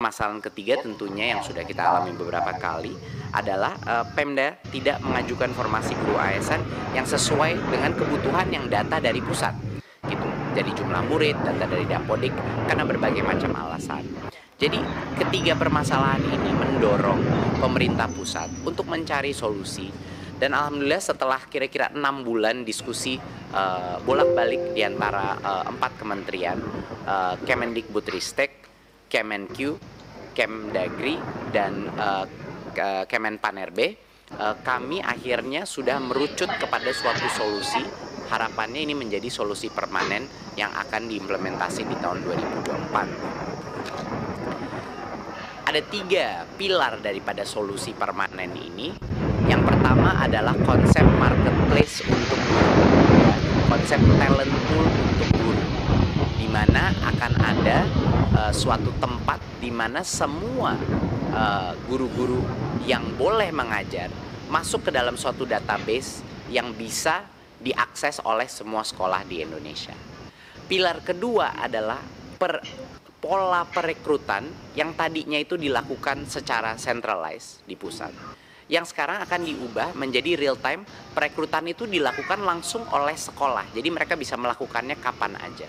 permasalahan ketiga tentunya yang sudah kita alami beberapa kali adalah Pemda tidak mengajukan formasi guru ASN yang sesuai dengan kebutuhan yang data dari pusat gitu. Jadi jumlah murid, data dari Dapodik, karena berbagai macam alasan. Jadi ketiga permasalahan ini mendorong pemerintah pusat untuk mencari solusi. Dan alhamdulillah setelah kira-kira 6 bulan diskusi bolak-balik di antara 4 kementerian, Kemendikbudristek, Kemenq, Kemdagri, dan Kemenpan-RB, kami akhirnya sudah merucut kepada suatu solusi. Harapannya ini menjadi solusi permanen yang akan diimplementasi di tahun 2024. Ada 3 pilar daripada solusi permanen ini. Yang pertama adalah konsep marketplace untuk guru, konsep talent pool untuk guru, di mana akan ada suatu tempat di mana semua guru-guru yang boleh mengajar masuk ke dalam suatu database yang bisa diakses oleh semua sekolah di Indonesia. Pilar kedua adalah pola perekrutan yang tadinya itu dilakukan secara centralized di pusat, yang sekarang akan diubah menjadi real time. Perekrutan itu dilakukan langsung oleh sekolah, jadi mereka bisa melakukannya kapan aja.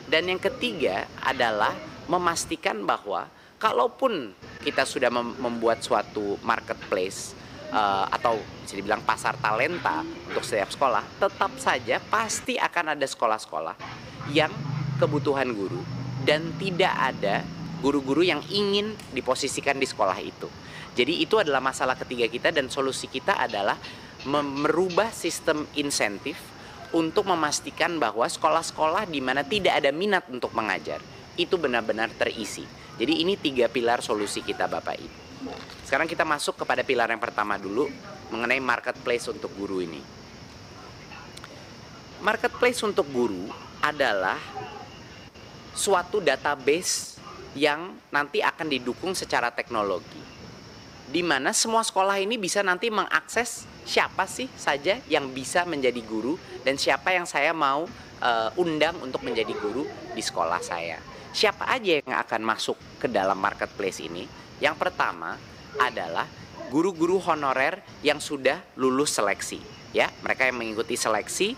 Dan yang ketiga adalah memastikan bahwa kalaupun kita sudah membuat suatu marketplace atau bisa dibilang pasar talenta untuk setiap sekolah, tetap saja pasti akan ada sekolah-sekolah yang kebutuhan guru dan tidak ada guru-guru yang ingin diposisikan di sekolah itu. Jadi itu adalah masalah ketiga kita, dan solusi kita adalah merubah sistem insentif untuk memastikan bahwa sekolah-sekolah di mana tidak ada minat untuk mengajar itu benar-benar terisi. Jadi ini 3 pilar solusi kita, Bapak Ibu. Sekarang kita masuk kepada pilar yang pertama dulu, mengenai marketplace untuk guru ini. Marketplace untuk guru adalah suatu database yang nanti akan didukung secara teknologi, di mana semua sekolah ini bisa nanti mengakses siapa sih saja yang bisa menjadi guru dan siapa yang saya mau undang untuk menjadi guru di sekolah saya. Siapa aja yang akan masuk ke dalam marketplace ini? Yang pertama adalah guru-guru honorer yang sudah lulus seleksi, ya, mereka yang mengikuti seleksi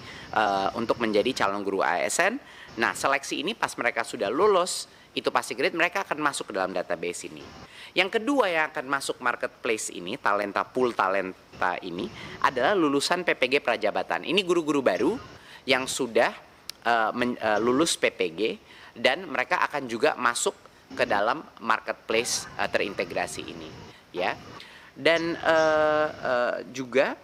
untuk menjadi calon guru ASN. Nah, seleksi ini pas mereka sudah lulus, itu pasti grade, mereka akan masuk ke dalam database ini. Yang kedua yang akan masuk marketplace ini, talenta pool talenta ini, adalah lulusan PPG Prajabatan. Ini guru-guru baru yang sudah lulus PPG, dan mereka akan juga masuk ke dalam marketplace terintegrasi ini, ya. Dan juga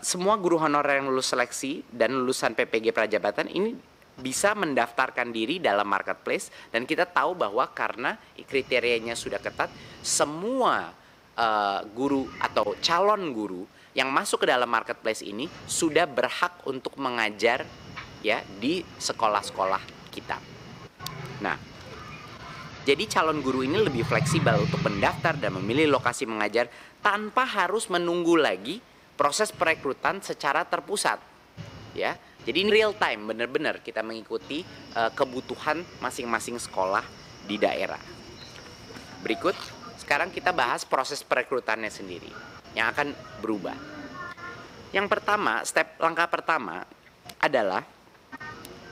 semua guru honorer yang lulus seleksi dan lulusan PPG Prajabatan ini bisa mendaftarkan diri dalam marketplace, dan kita tahu bahwa karena kriterianya sudah ketat, semua guru atau calon guru yang masuk ke dalam marketplace ini sudah berhak untuk mengajar, ya, di sekolah-sekolah kita. Nah, jadi calon guru ini lebih fleksibel untuk mendaftar dan memilih lokasi mengajar tanpa harus menunggu lagi proses perekrutan secara terpusat, ya. Jadi ini real time, benar-benar kita mengikuti kebutuhan masing-masing sekolah di daerah. Berikut, sekarang kita bahas proses perekrutannya sendiri yang akan berubah. Yang pertama, langkah pertama adalah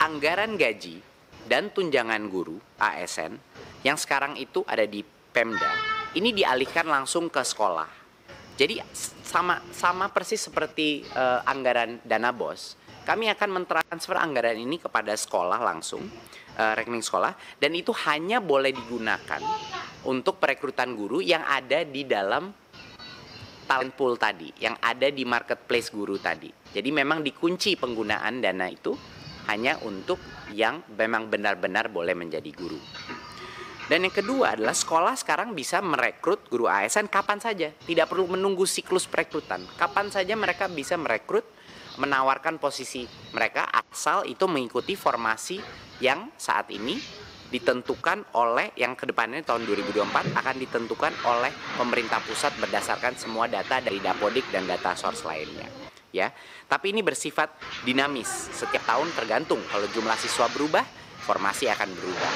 anggaran gaji dan tunjangan guru ASN yang sekarang itu ada di Pemda, ini dialihkan langsung ke sekolah. Jadi sama persis seperti anggaran dana BOS, kami akan mentransfer anggaran ini kepada sekolah langsung, rekening sekolah, dan itu hanya boleh digunakan untuk perekrutan guru yang ada di dalam talent pool tadi, yang ada di marketplace guru tadi. Jadi memang dikunci penggunaan dana itu hanya untuk yang memang benar-benar boleh menjadi guru. Dan yang kedua adalah sekolah sekarang bisa merekrut guru ASN kapan saja, tidak perlu menunggu siklus perekrutan. Kapan saja mereka bisa merekrut, menawarkan posisi mereka, asal itu mengikuti formasi yang saat ini ditentukan oleh, yang kedepannya tahun 2024 akan ditentukan oleh pemerintah pusat berdasarkan semua data dari Dapodik dan data source lainnya, ya. Tapi ini bersifat dinamis, setiap tahun tergantung, kalau jumlah siswa berubah, formasi akan berubah.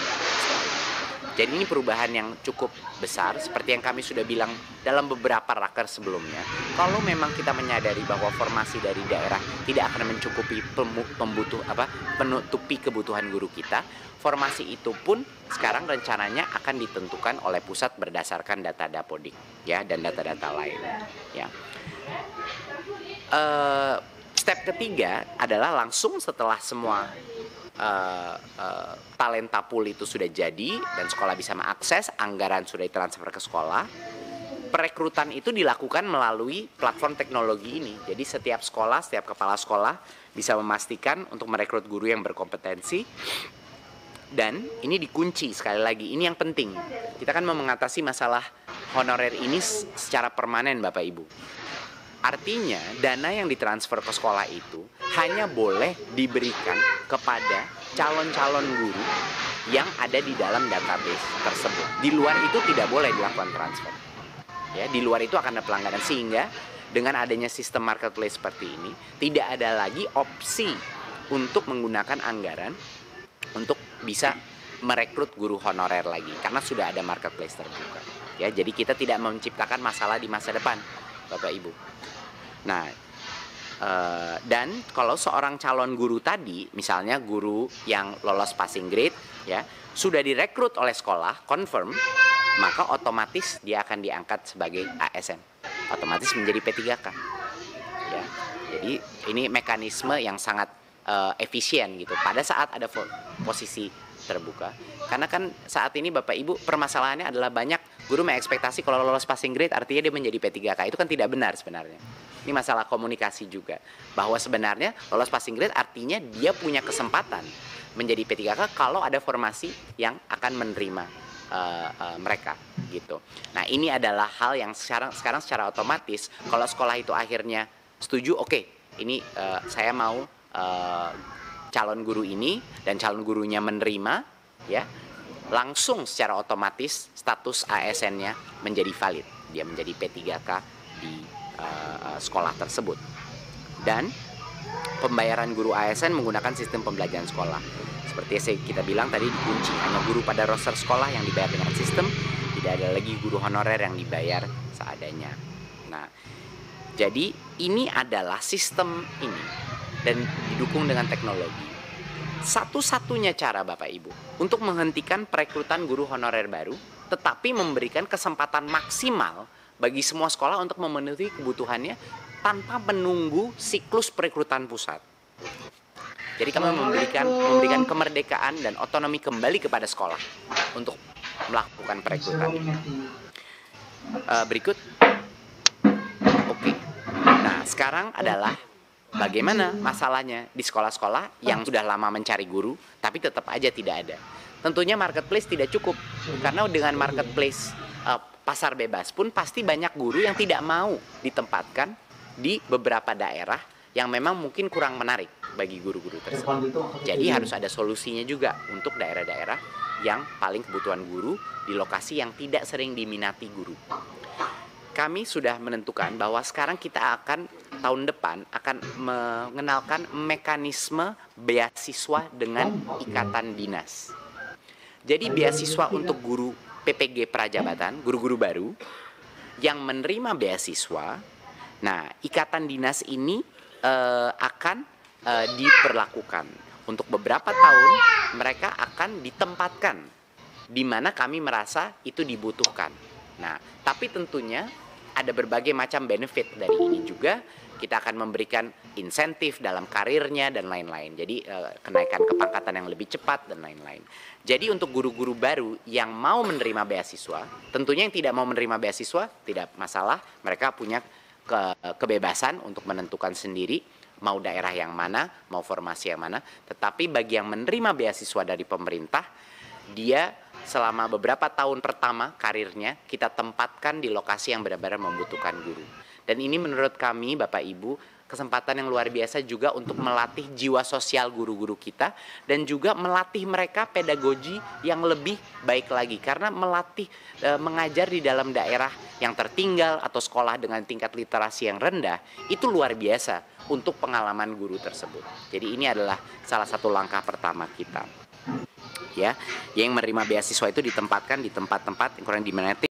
Jadi ini perubahan yang cukup besar, seperti yang kami sudah bilang dalam beberapa raker sebelumnya. Kalau memang kita menyadari bahwa formasi dari daerah tidak akan mencukupi penutupi kebutuhan guru kita, formasi itu pun sekarang rencananya akan ditentukan oleh pusat berdasarkan data Dapodik, ya, dan data-data lain, ya. Step ketiga adalah langsung setelah semua talenta pool itu sudah jadi dan sekolah bisa mengakses, anggaran sudah ditransfer ke sekolah, perekrutan itu dilakukan melalui platform teknologi ini. Jadi setiap sekolah, setiap kepala sekolah bisa memastikan untuk merekrut guru yang berkompetensi. Dan ini dikunci, sekali lagi, ini yang penting. Kita kan mau mengatasi masalah honorer ini secara permanen, Bapak Ibu. Artinya dana yang ditransfer ke sekolah itu hanya boleh diberikan kepada calon-calon guru yang ada di dalam database tersebut. Di luar itu tidak boleh dilakukan transfer. Ya, di luar itu akan ada pelanggaran, sehingga dengan adanya sistem marketplace seperti ini tidak ada lagi opsi untuk menggunakan anggaran untuk bisa merekrut guru honorer lagi karena sudah ada marketplace terbuka. Ya, jadi kita tidak menciptakan masalah di masa depan, Bapak Ibu. Nah, dan kalau seorang calon guru tadi, misalnya guru yang lolos passing grade, ya, sudah direkrut oleh sekolah, confirm, maka otomatis dia akan diangkat sebagai ASN, otomatis menjadi P3K. Ya, jadi ini mekanisme yang sangat efisien gitu pada saat ada posisi terbuka. Karena kan saat ini Bapak Ibu permasalahannya adalah banyak guru mengekspektasi kalau lolos passing grade artinya dia menjadi P3K. Itu kan tidak benar sebenarnya. Ini masalah komunikasi juga, bahwa sebenarnya lolos passing grade artinya dia punya kesempatan menjadi P3K kalau ada formasi yang akan menerima mereka gitu. Nah, ini adalah hal yang sekarang secara otomatis kalau sekolah itu akhirnya setuju, oke, ini saya mau calon guru ini dan calon gurunya menerima, ya, langsung secara otomatis status ASN-nya menjadi valid, dia menjadi P3K di sekolah tersebut. Dan pembayaran guru ASN menggunakan sistem pembelajaran sekolah. Seperti yang kita bilang tadi, dikunci hanya guru pada roster sekolah yang dibayar dengan sistem, tidak ada lagi guru honorer yang dibayar seadanya. Nah, jadi ini adalah sistem ini dan didukung dengan teknologi. Satu-satunya cara Bapak Ibu untuk menghentikan perekrutan guru honorer baru, tetapi memberikan kesempatan maksimal bagi semua sekolah untuk memenuhi kebutuhannya tanpa menunggu siklus perekrutan pusat. Jadi kami memberikan kemerdekaan dan otonomi kembali kepada sekolah untuk melakukan perekrutan ini. Berikut. Oke. Nah, sekarang adalah bagaimana masalahnya di sekolah-sekolah yang sudah lama mencari guru tapi tetap aja tidak ada. Tentunya marketplace tidak cukup, karena dengan marketplace pasar bebas pun pasti banyak guru yang tidak mau ditempatkan di beberapa daerah yang memang mungkin kurang menarik bagi guru-guru tersebut. Jadi harus ada solusinya juga untuk daerah-daerah yang paling kebutuhan guru di lokasi yang tidak sering diminati guru. Kami sudah menentukan bahwa sekarang kita akan tahun depan akan mengenalkan mekanisme beasiswa dengan ikatan dinas. Jadi beasiswa untuk guru PPG Prajabatan, guru-guru baru yang menerima beasiswa. Nah, ikatan dinas ini akan diperlakukan untuk beberapa tahun. Mereka akan ditempatkan di mana kami merasa itu dibutuhkan. Nah, tapi tentunya ada berbagai macam benefit dari ini juga. Kita akan memberikan insentif dalam karirnya dan lain-lain. Jadi kenaikan kepangkatan yang lebih cepat dan lain-lain. Jadi untuk guru-guru baru yang mau menerima beasiswa, tentunya yang tidak mau menerima beasiswa tidak masalah. Mereka punya kebebasan untuk menentukan sendiri mau daerah yang mana, mau formasi yang mana. Tetapi bagi yang menerima beasiswa dari pemerintah, dia selama beberapa tahun pertama karirnya kita tempatkan di lokasi yang benar-benar membutuhkan guru. Dan ini menurut kami Bapak Ibu kesempatan yang luar biasa juga untuk melatih jiwa sosial guru-guru kita dan juga melatih mereka pedagogi yang lebih baik lagi, karena melatih mengajar di dalam daerah yang tertinggal atau sekolah dengan tingkat literasi yang rendah itu luar biasa untuk pengalaman guru tersebut. Jadi ini adalah salah satu langkah pertama kita. ya, yang menerima beasiswa itu ditempatkan di tempat-tempat yang kurang diminati